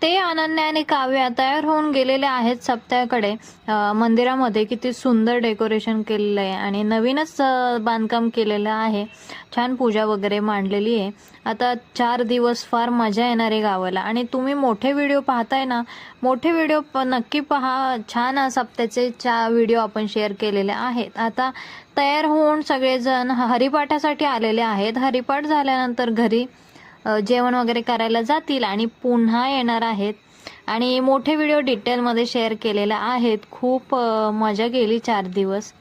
ते अनन्या आणि काव्या तयार होऊन गेलेले आहेत सप्त्याकडे मंदिरामध्ये. किती सुंदर डेकोरेशन केलेलं आहे आणि नवीनच बांधकाम केलेलं आहे. छान पूजा वगैरे मांडलेली आहे. आता 4 दिवस फार मजा येणार आहे गावाला. आणि तुम्ही मोठे व्हिडिओ पाहताय ना, मोठे व्हिडिओ नक्की पहा. छान सप्त्याचे व्हिडिओ आपण शेअर केलेले आहेत. आता तयार होऊन सगळेजण हरिपाठासाठी आलेले आहेत. हरिपाठ झाल्यानंतर घरी जेवण वगैरे करायला जातील आणि पुन्हा येणार आहेत. आणि मोठे व्हिडिओ डिटेलमध्ये शेअर केलेले आहेत. खूप मजा केली 4 दिवस.